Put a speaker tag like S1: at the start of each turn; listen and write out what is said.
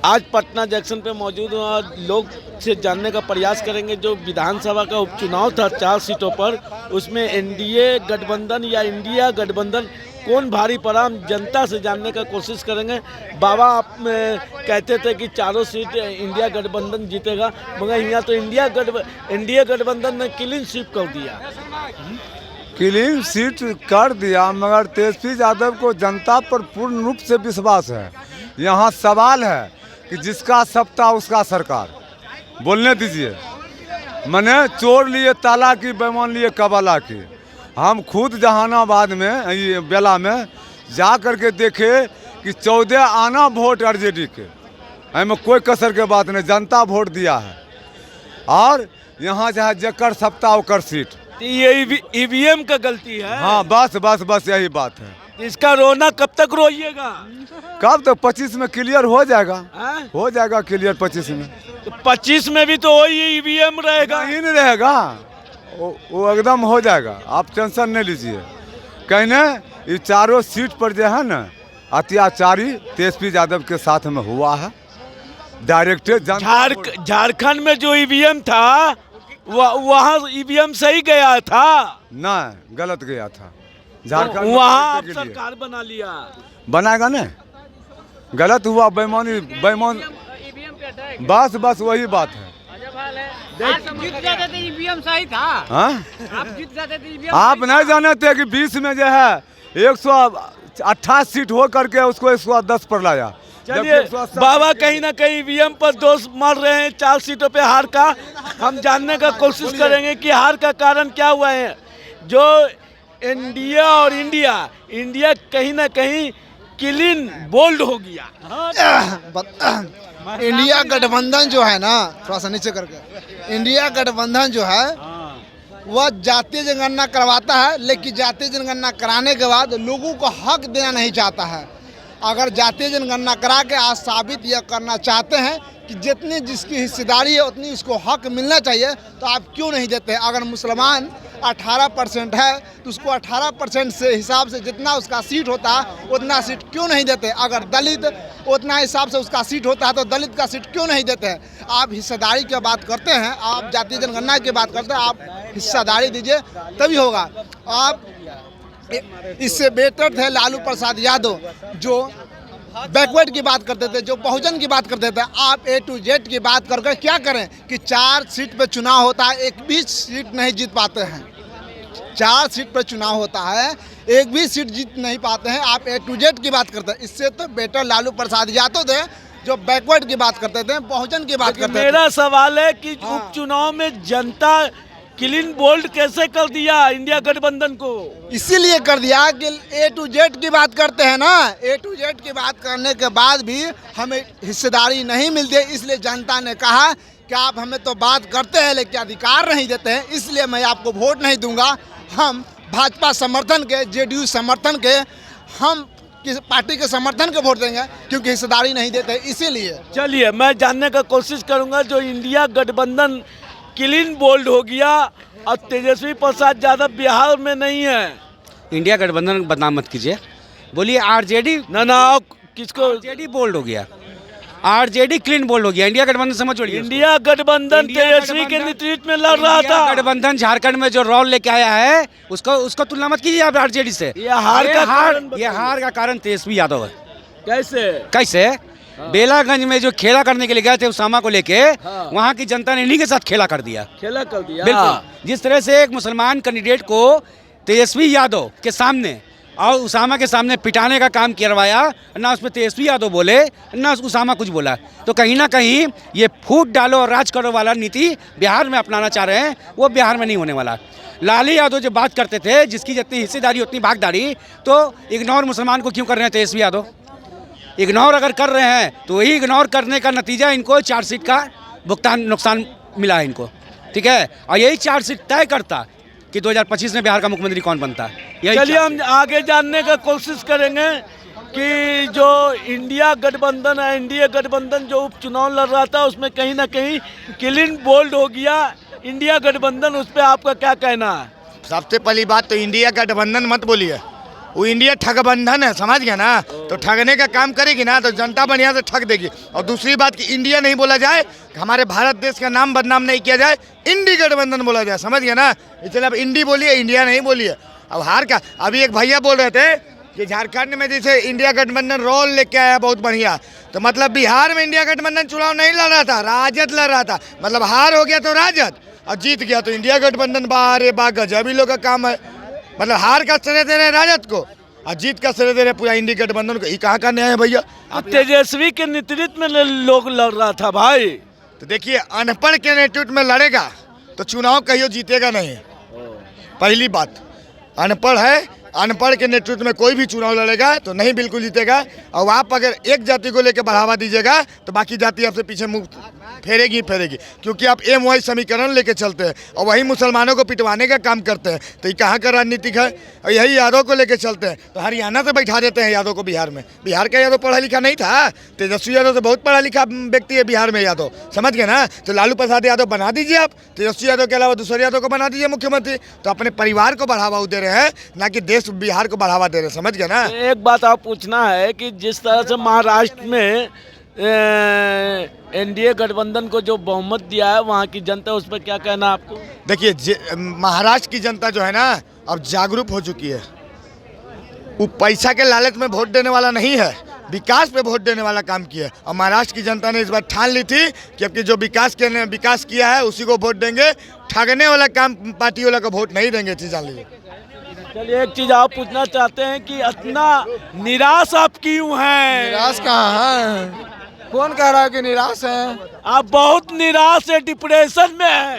S1: आज पटना जंक्शन पे मौजूद हूँ और लोग से जानने का प्रयास करेंगे। जो विधानसभा का उपचुनाव था 4 सीटों पर, उसमें एनडीए गठबंधन या इंडिया गठबंधन कौन भारी पड़ा, हम जनता से जानने का कोशिश करेंगे। बाबा, आप कहते थे कि चारों सीट इंडिया गठबंधन जीतेगा, मगर यहाँ तो एनडीए गठबंधन ने क्लीन स्वीप कर दिया।
S2: क्लीन सीट कर दिया, मगर तेजस्वी यादव को जनता पर पूर्ण रूप से विश्वास है। यहाँ सवाल है कि जिसका सत्ता उसका सरकार। बोलने दीजिए, मैंने चोर लिए ताला की, बेईमान लिए कबाला की। हम खुद जहानाबाद में, ये बेला में जा करके देखे कि 14 आना वोट आरजेडी के, हमें कोई कसर के बात नहीं, जनता वोट दिया है। और यहाँ चाहे जकर सत्ता ओकर सीट।
S1: ये ईवीएम का गलती है।
S2: हाँ, बस यही बात है।
S1: इसका रोना कब तक रोइएगा?
S2: कब तक? 25 में क्लियर हो जाएगा।
S1: है?
S2: हो जाएगा क्लियर 25 में।
S1: तो 25 में भी तो वही ईवीएम रहेगा।
S2: नहीं रहेगा, वो एकदम हो जाएगा, आप टेंशन नहीं लीजिए। कहने ये चारों सीट पर जो है ना, अत्याचारी तेजस्वी यादव के साथ में हुआ है। डायरेक्ट
S1: झारखंड में जो ईवीएम था वहाँ ईवीएम सही गया था
S2: ना, गलत गया था। झारखंड
S1: वहाँ आप सरकार बना लिया,
S2: बनाएगा ना, गलत हुआ, बेईमान। बस वही बात है।
S3: आप जीत जाते थे, ईवीएम सही था।
S2: हाँ?
S3: आप जीत जाते थे, ईवीएम
S2: आप नहीं जाने थे कि 20 में जो है 128 सीट हो करके उसको 110 पर लाया।
S1: चलिए बाबा, कहीं ना कहीं ईवीएम पर दोष मर रहे हैं 4 सीटों पे हार का। हम जानने का कोशिश करेंगे कि हार का कारण क्या हुआ है। जो इंडिया और इंडिया कहीं ना कहीं क्लीन बोल्ड हो गया।
S4: इंडिया गठबंधन जो है ना, थोड़ा सा नीचे करके, इंडिया गठबंधन जो है वह जातीय जनगणना करवाता है, लेकिन जातीय जनगणना कराने के बाद लोगों को हक देना नहीं चाहता है। अगर जातीय जनगणना करा के आज साबित यह करना चाहते हैं कि जितनी जिसकी हिस्सेदारी है उतनी उसको हक मिलना चाहिए, तो आप क्यों नहीं देते? अगर मुसलमान 18% है तो उसको 18% से हिसाब से जितना उसका सीट होता है उतना सीट क्यों नहीं देते? अगर दलित उतना हिसाब से उसका सीट होता है तो दलित का सीट क्यों नहीं देते हैं? आप हिस्सेदारी की बात करते हैं, आप जातीय जनगणना की बात करते हैं, आप हिस्सेदारी दीजिए तभी होगा। आप इससे बेहतर थे लालू प्रसाद यादव, जो बैकवर्ड की बात करते थे, जो बहुजन की बात करते थे। आप A to Z की बात करके क्या करें कि 4 सीट पे चुनाव होता है, एक भी सीट नहीं जीत पाते हैं। 4 सीट पे चुनाव होता है, एक भी सीट जीत नहीं पाते हैं। आप A to Z की बात करते हैं। इससे तो बेटर लालू प्रसाद यादव थे, जो बैकवर्ड की बात करते थे, बहुजन की बात करते थे।
S1: मेरा सवाल है कि उपचुनाव में जनता क्लीन बोल्ड कैसे कर दिया इंडिया गठबंधन को?
S4: इसीलिए कर दिया कि A to Z की बात करते हैं ना, A to Z की बात करने के बाद भी हमें हिस्सेदारी नहीं मिलती है। इसलिए जनता ने कहा कि आप हमें तो बात करते हैं लेकिन अधिकार नहीं देते हैं, इसलिए मैं आपको वोट नहीं दूंगा। हम भाजपा समर्थन के, JDU समर्थन के, हम किस पार्टी के समर्थन के वोट देंगे, क्योंकि हिस्सेदारी नहीं देते इसीलिए।
S1: चलिए मैं जानने का कोशिश करूंगा, जो इंडिया गठबंधन क्लीन बोल्ड हो गया और तेजस्वी प्रसाद यादव बिहार में नहीं है।
S5: इंडिया गठबंधन बदनाम मत कीजिए, बोलिए आरजेडी।
S1: ना किसको?
S5: आरजेडी बोल्ड हो गया, आरजेडी क्लीन बोल्ड हो गया। इंडिया गठबंधन समझ छोड़िए।
S1: इंडिया गठबंधन तेजस्वी के नेतृत्व में लड़ रहा था।
S5: गठबंधन झारखंड में जो रोल लेके आया है उसको तुलना मत कीजिए आप आरजेडी से।
S1: ये हार
S5: का कारण तेजस्वी यादव है।
S1: कैसे?
S5: बेलागंज में जो खेला करने के लिए गए थे उसामा को लेके, वहाँ की जनता ने इन्हीं के साथ खेला कर दिया। बिल्कुल। जिस तरह से एक मुसलमान कैंडिडेट को तेजस्वी यादव के सामने और उसामा के सामने पिटाने का काम करवाया, ना उसमें तेजस्वी यादव बोले ना उसामा कुछ बोला, तो कहीं ना कहीं ये फूट डालो और राज करो वाला नीति बिहार में अपनाना चाह रहे हैं, वो बिहार में नहीं होने वाला। लालू यादव जो बात करते थे जिसकी जितनी हिस्सेदारी उतनी भागदारी, तो इग्नोर मुसलमान को क्यों कर रहे हैं तेजस्वी यादव? इग्नोर अगर कर रहे हैं तो वही इग्नोर करने का नतीजा इनको 4 सीट का नुकसान मिला है इनको, ठीक है। और यही 4 सीट तय करता कि 2025 में बिहार का मुख्यमंत्री कौन बनता है।
S1: चलिए हम आगे जानने का कोशिश करेंगे कि जो इंडिया गठबंधन है, एनडीए गठबंधन जो उपचुनाव लड़ रहा था उसमें कहीं ना कहीं क्लीन बोल्ड हो गया इंडिया गठबंधन, उस पर आपका क्या कहना है?
S6: सबसे पहली बात तो इंडिया गठबंधन मत बोलिए, वो इंडिया ठगबंधन है, समझ गया ना। तो ठगने का काम करेगी ना तो जनता बढ़िया से ठग देगी। और दूसरी बात कि इंडिया नहीं बोला जाए, हमारे भारत देश का नाम बदनाम नहीं किया जाए, इंडी गठबंधन बोला जाए, समझ गया ना। इसलिए अब इंडी बोलिए, इंडिया नहीं बोलिए। अब हार का अभी एक भैया बोल रहे थे कि झारखंड में जैसे इंडिया गठबंधन रोल लेके आया बहुत बढ़िया, तो मतलब बिहार में इंडिया गठबंधन चुनाव नहीं लड़ रहा था, राजद लड़ रहा था। मतलब हार हो गया तो राजद और जीत गया तो इंडिया गठबंधन। बारे बा गजब ही लोग का काम है। मतलब हार का श्रेय दे रहे राजद को और जीत का श्रेय दे रहे पूरा इंडिया गठबंधन को। ये कहाँ का न्याय है भैया?
S1: तेजस्वी के नेतृत्व में लोग लड़ रहा था भाई।
S6: तो देखिए, अनपढ़ के नेतृत्व में लड़ेगा तो चुनाव कहियो जीतेगा नहीं। पहली बात, अनपढ़ है, अनपढ़ के नेतृत्व में कोई भी चुनाव लड़ेगा तो नहीं बिल्कुल जीतेगा। और आप अगर एक जाति को लेकर बढ़ावा दीजिएगा तो बाकी जाति आपसे पीछे मुंह फेरेगी क्योंकि आप एम वाई समीकरण लेके चलते हैं और वही मुसलमानों को पिटवाने का काम करते हैं। तो ये कहाँ का राजनीतिक है? और यही यादव को लेके चलते हैं तो हरियाणा से बैठा देते हैं यादव को बिहार में। बिहार का यादव पढ़ा लिखा नहीं था, तेजस्वी यादव से बहुत पढ़ा लिखा व्यक्ति है बिहार में यादव, समझ गए ना। तो लालू प्रसाद यादव बना दीजिए आप, तेजस्वी यादव के अलावा दूसरे यादव को बना दीजिए मुख्यमंत्री। तो अपने परिवार को बढ़ावा दे रहे हैं, ना कि देश बिहार को बढ़ावा दे रहे हैं, समझ गए ना।
S1: एक बात आप पूछना है कि जिस तरह से महाराष्ट्र में एनडीए गठबंधन को जो बहुमत दिया है, वहाँ की जनता, उस पर क्या कहना आपको?
S6: देखिए, महाराष्ट्र की जनता जो है ना अब जागरूक हो चुकी है। वो पैसा के लालच में वोट देने वाला नहीं है, विकास पे वोट देने वाला काम किया है। और महाराष्ट्र की जनता ने इस बार ठान ली थी कि अब जो विकास किया है उसी को वोट देंगे, ठगने वाला काम पार्टी वाला को वोट नहीं देंगे, चीज जान लीजिए।
S1: चलिए, एक चीज आप पूछना चाहते हैं कि इतना निराश आप क्यों हैं?
S4: निराश कहाँ है? कौन कह रहा है कि निराश है?
S1: आप बहुत निराश है, डिप्रेशन में है।